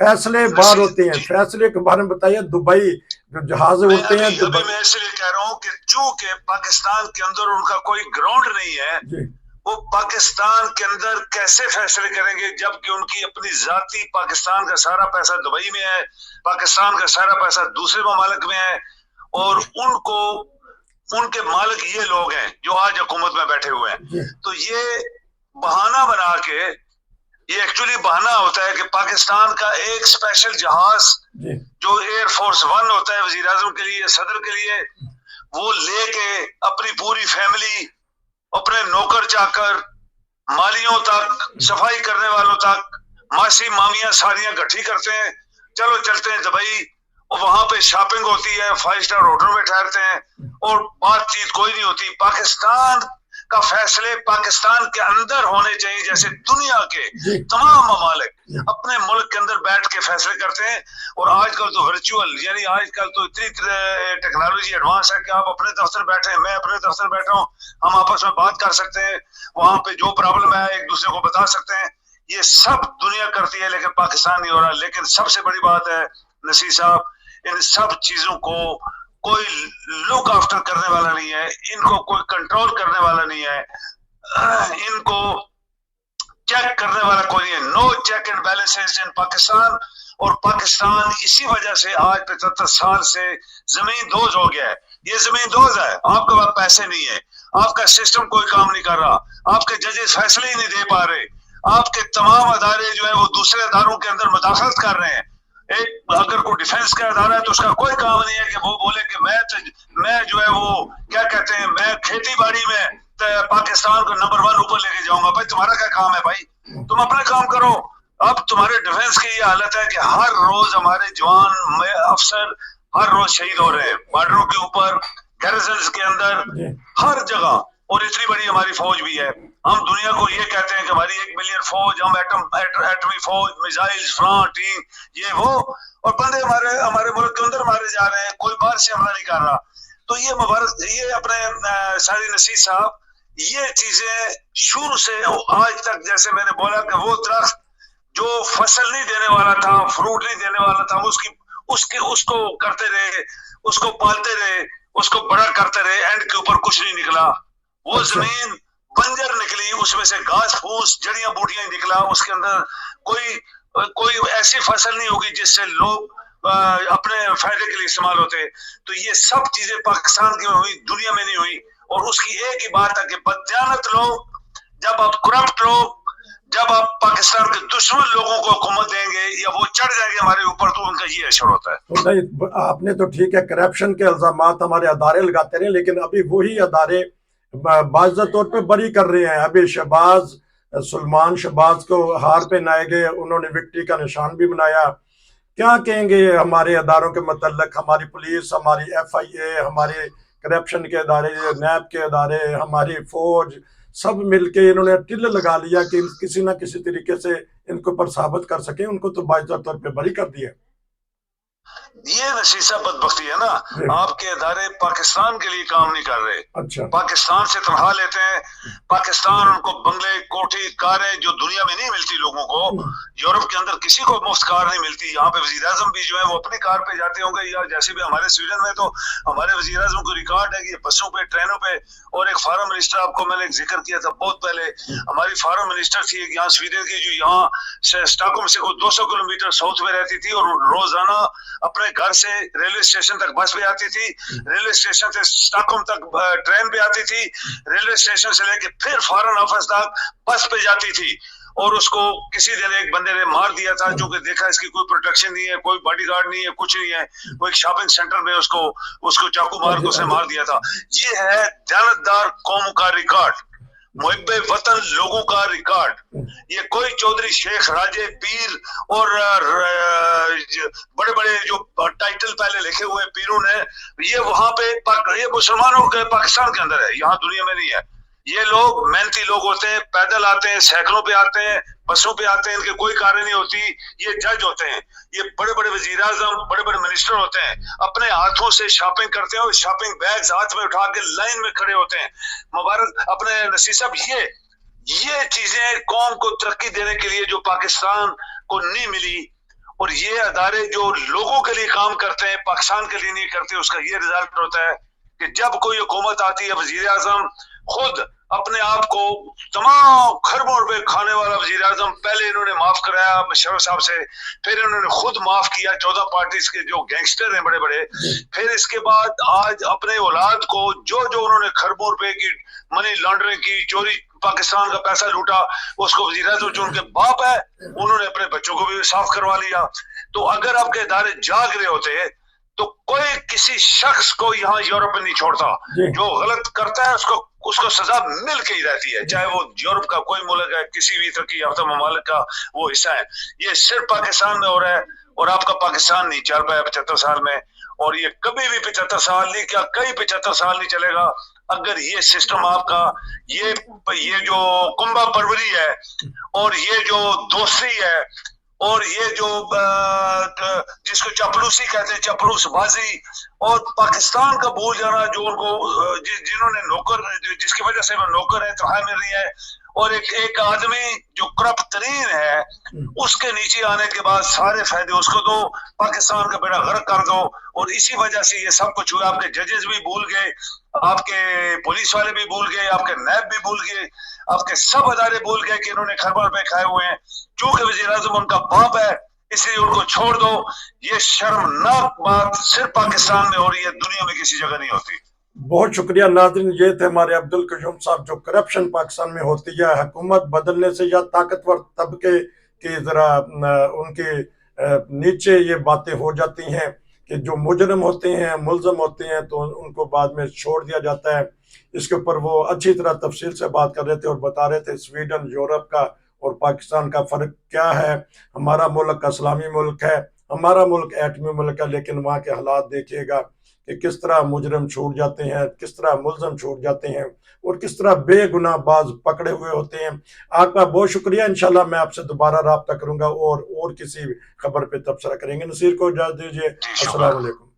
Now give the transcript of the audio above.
فیصلے باہر ہوتے ہیں, فیصلے کے بارے میں بتائیے. دبئی جو جہاز اڑتے ہیں ابھی میں اس لیے کہہ رہا ہوں کہ چونکہ پاکستان کے اندر ان کا کوئی گراؤنڈ نہیں ہے, جی وہ پاکستان کے اندر کیسے فیصلے کریں گے جبکہ ان کی اپنی ذاتی, پاکستان کا سارا پیسہ دبئی میں ہے, پاکستان کا سارا پیسہ دوسرے ممالک میں ہے, اور ان کو ان کے مالک یہ لوگ ہیں جو آج حکومت میں بیٹھے ہوئے ہیں. تو یہ بہانہ بنا کے, یہ ایکچولی بہانہ ہوتا ہے کہ پاکستان کا ایک اسپیشل جہاز جو ایئر فورس ون ہوتا ہے وزیر اعظم کے لیے, صدر کے لیے, وہ لے کے اپنی پوری فیملی, اپنے نوکر چاکر, مالیوں تک, صفائی کرنے والوں تک, ماسی مامیاں ساریاں گٹھی کرتے ہیں, چلو چلتے ہیں دبئی, اور وہاں پہ شاپنگ ہوتی ہے, 5 اسٹار ہوٹل میں ٹھہرتے ہیں, اور بات چیت کوئی نہیں ہوتی. پاکستان کا فیصلے پاکستان کے اندر ہونے چاہیے, جیسے دنیا کے تمام ممالک اپنے ملک کے اندر بیٹھ کے فیصلے کرتے ہیں. اور آج کل تو ورچوئل, یعنی آج کل تو اتنی ٹیکنالوجی ایڈوانس ہے کہ آپ اپنے دفتر بیٹھے ہیں, میں اپنے دفتر بیٹھا ہوں, ہم آپس میں بات کر سکتے ہیں, وہاں پہ جو پرابلم ہے ایک دوسرے کو بتا سکتے ہیں. یہ سب دنیا کرتی ہے لیکن پاکستان نہیں ہو رہا. لیکن سب سے بڑی بات ہے نصیر صاحب, ان سب چیزوں کو کوئی لک آفٹر کرنے والا نہیں ہے, ان کو کوئی کنٹرول کرنے والا نہیں ہے, ان کو چیک کرنے والا کوئی نہیں ہے. نو چیک اینڈ بیلنسز ان پاکستان. اور پاکستان اسی وجہ سے آج 75 سال سے زمین دوز ہو گیا ہے. یہ زمین دوز ہے, آپ کے پاس پیسے نہیں ہے, آپ کا سسٹم کوئی کام نہیں کر رہا, آپ کے ججز فیصلے ہی نہیں دے پا رہے, آپ کے تمام ادارے جو ہے وہ دوسرے اداروں کے اندر مداخلت کر رہے ہیں. ایک اگر کوئی ڈیفنس کا ادارہ ہے تو اس کا کوئی کام نہیں ہے کہ وہ بولے کہ میں جو ہے وہ کیا کہتے ہیں, میں کھیتی باڑی میں پاکستان کو نمبر 1 اوپر لے کے جاؤں گا. بھائی تمہارا کیا کام ہے بھائی, تم اپنا کام کرو. اب تمہارے ڈیفنس کی یہ حالت ہے کہ ہر روز ہمارے جوان افسر ہر روز شہید ہو رہے ہیں, بارڈروں کے اوپر, گیرزنز کے اندر, ہر جگہ. اور اتنی بڑی ہماری فوج بھی ہے. ہم دنیا کو یہ کہتے ہیں کہ ہماری 1 ملین فوج, ہم ایٹمی فوج, میزائل, فلاں ٹیم, یہ وہ, اور بندے ہمارے ملک کے اندر مارے جا رہے ہیں, کوئی باہر سے حملہ نہیں کر رہا. تو یہ مبارک, یہ اپنے ساری نصیر صاحب, یہ چیزیں شروع سے آج تک, جیسے میں نے بولا کہ وہ درخت جو فصل نہیں دینے والا تھا, فروٹ نہیں دینے والا تھا, اس کو کرتے رہے, اس کو پالتے رہے, اس کو بڑا کرتے رہے, اینڈ کے اوپر کچھ نہیں نکلا. وہ زمین بنجر نکلی, اس میں سے گھاس پھوس, جڑیاں بوٹیاں نکلا, اس کے اندر کوئی ایسی فصل نہیں ہوگی جس سے لوگ اپنے فائدے کے لیے استعمال ہوتے. تو یہ سب چیزیں پاکستان کی ہوئی, دنیا میں نہیں ہوئی. اور اس کی ایک ہی بات ہے کہ بددیانت لوگ, جب آپ کرپٹ لوگ, جب آپ پاکستان کے دشمن لوگوں کو حکومت دیں گے یا وہ چڑھ جائیں گے ہمارے اوپر, تو ان کا یہ اثر ہوتا ہے. آپ نے تو ٹھیک ہے کرپشن کے الزامات ہمارے ادارے لگاتے رہے, لیکن ابھی وہی ادارے باضابطہ طور پہ بری کر رہے ہیں. ابھی سلمان شہباز کو ہار پہ نائے گئے, انہوں نے وکٹری کا نشان بھی بنایا. کیا کہیں گے ہمارے اداروں کے متعلق, ہماری پولیس, ہماری FIA, ہمارے کرپشن کے ادارے, نیب کے ادارے, ہماری فوج, سب مل کے انہوں نے ٹل لگا لیا کہ کسی نہ کسی طریقے سے ان کو پر ثابت کر سکیں, ان کو تو باضابطہ طور پہ بری کر دیا. یہ نشیسہ بدبختی ہے نا, آپ کے ادارے پاکستان کے لیے کام نہیں کر رہے. اچھا, پاکستان سے تنخواہ لیتے ہیں, پاکستان ان کو بنگلے, کوٹھی, کاریں جو دنیا میں نہیں ملتی لوگوں کو, یورپ کے اندر کسی کو مفت کار نہیں ملتی. یہاں پہ وزیر اعظم بھی جو ہے وہ اپنی کار پہ جاتے ہوں گے, یا جیسے بھی ہمارے سویڈن میں تو ہمارے وزیر اعظم کو ریکارڈ ہے کہ یہ بسوں پہ, ٹرینوں پہ. اور ایک فارم منسٹر, آپ کو میں نے ذکر کیا تھا بہت پہلے, ہماری فارم منسٹر تھی یہاں سویڈن کی, جو یہاں اسٹاکہولم سے 200 کلومیٹر ساؤتھ میں رہتی تھی, اور روزانہ اپنے گھر سے ریلوے اسٹیشن تک بس پہ آتی تھی, ریلوے اسٹیشن سے اسٹاکہولم تک ٹرین پہ آتی تھی, ریلوے اسٹیشن سے لے کے پھر فارن آفس تک بس پہ جاتی تھی. اور اس کو کسی دن ایک بندے نے مار دیا تھا, جو کہ دیکھا اس کی کوئی پروٹیکشن نہیں ہے, کوئی باڈی گارڈ نہیں ہے, کچھ نہیں ہے, وہ ایک شاپنگ سینٹر میں اس کو چاقو مار کے اسے مار دیا تھا. یہ ہے دیانتدار قوم کا ریکارڈ, محب وطن لوگوں کا ریکارڈ. یہ کوئی چودھری, شیخ, راجے, پیر اور بڑے بڑے جو ٹائٹل پہلے لکھے ہوئے پیروں نے, یہ وہاں پہ, یہ مسلمانوں کے پاکستان کے اندر ہے, یہاں دنیا میں نہیں ہے. یہ لوگ محنتی لوگ ہوتے ہیں, پیدل آتے ہیں, سائیکلوں پہ آتے ہیں, بسوں پہ آتے ہیں, ان کے کوئی کاریں نہیں ہوتی. یہ جج ہوتے ہیں, یہ بڑے بڑے وزیر اعظم, بڑے بڑے منسٹر ہوتے ہیں, اپنے ہاتھوں سے شاپنگ کرتے ہیں, اور شاپنگ بیگز ہاتھ میں اٹھا کے لائن میں کھڑے ہوتے ہیں. مبارک اپنے نصیر صاحب, یہ چیزیں قوم کو ترقی دینے کے لیے جو پاکستان کو نہیں ملی, اور یہ ادارے جو لوگوں کے لیے کام کرتے ہیں، پاکستان کے لیے نہیں کرتے، اس کا یہ رزلٹ ہوتا ہے کہ جب کوئی حکومت آتی ہے، وزیر اعظم خود اپنے آپ کو تمام خربوں روپے کھانے والا وزیر اعظم، پہلے انہوں نے معاف کرایا مشرف صاحب سے، پھر انہوں نے خود معاف کیا 14 پارٹیز کے جو گینگسٹر ہیں بڑے بڑے، پھر اس کے بعد آج اپنے اولاد کو جو انہوں نے خربوں روپے کی منی لانڈرنگ کی، چوری، پاکستان کا پیسہ لوٹا، اس کو وزیر اعظم جو ان کے باپ ہے، انہوں نے اپنے بچوں کو بھی صاف کروا لیا. تو اگر آپ کے ادارے جاگ رہے ہوتے تو کوئی کسی شخص کو یہاں یورپ میں نہیں چھوڑتا. جو غلط کرتا ہے اس کو سزا مل کے ہی رہتی ہے، چاہے وہ یورپ کا کوئی ملک ہے، کسی بھی ترقی یافتہ ممالک کا وہ حصہ ہے. یہ صرف پاکستان میں ہو رہا ہے، اور آپ کا پاکستان نہیں چل پایا 75 سال میں، اور یہ کبھی بھی 75 سال نہیں، کیا کئی 75 سال نہیں چلے گا اگر یہ سسٹم آپ کا یہ جو کنبہ پروری ہے، اور یہ جو دوستی ہے، اور یہ جو جس کو چاپلوسی کہتے ہیں، چاپلوس بازی، اور پاکستان کا بھول جانا، جو ان کو جنہوں نے نوکر، جس کی وجہ سے وہ نوکر ہے، تنخواہ مل رہی ہے، اور ایک آدمی جو کرپٹ ترین ہے، اس کے نیچے آنے کے بعد سارے فائدے اس کو دو، پاکستان کا بیڑا غرق کر دو. اور اسی وجہ سے یہ سب کچھ ہوا. آپ کے ججز بھی بھول گئے، آپ کے پولیس والے بھی بھول گئے، آپ کے نیب بھی بھول گئے، آپ کے سب ادارے بھول گئے کہ انہوں نے خربوں روپے کھائے ہوئے ہیں. چونکہ وزیر اعظم ان کا باپ ہے، اس لیے ان کو چھوڑ دو. یہ شرمناک بات صرف پاکستان میں ہو رہی ہے، دنیا میں کسی جگہ نہیں ہوتی. بہت شکریہ ناظرین. یہ تھے ہمارے عبدالقیوم صاحب. جو کرپشن پاکستان میں ہوتی ہے حکومت بدلنے سے یا طاقتور طبقے کی ذرا ان کے نیچے یہ باتیں ہو جاتی ہیں کہ جو مجرم ہوتے ہیں، ملزم ہوتے ہیں، تو ان کو بعد میں چھوڑ دیا جاتا ہے. اس کے اوپر وہ اچھی طرح تفصیل سے بات کر رہے تھے اور بتا رہے تھے سویڈن، یورپ کا اور پاکستان کا فرق کیا ہے. ہمارا ملک اسلامی ملک ہے، ہمارا ملک ایٹمی ملک ہے، لیکن وہاں کے حالات دیکھیے گا کہ کس طرح مجرم چھوٹ جاتے ہیں، کس طرح ملزم چھوٹ جاتے ہیں، اور کس طرح بے گناہ باز پکڑے ہوئے ہوتے ہیں. آپ کا بہت شکریہ. انشاءاللہ میں آپ سے دوبارہ رابطہ کروں گا اور کسی خبر پہ تبصرہ کریں گے. نصیر کو اجازت دیجیے. السلام علیکم.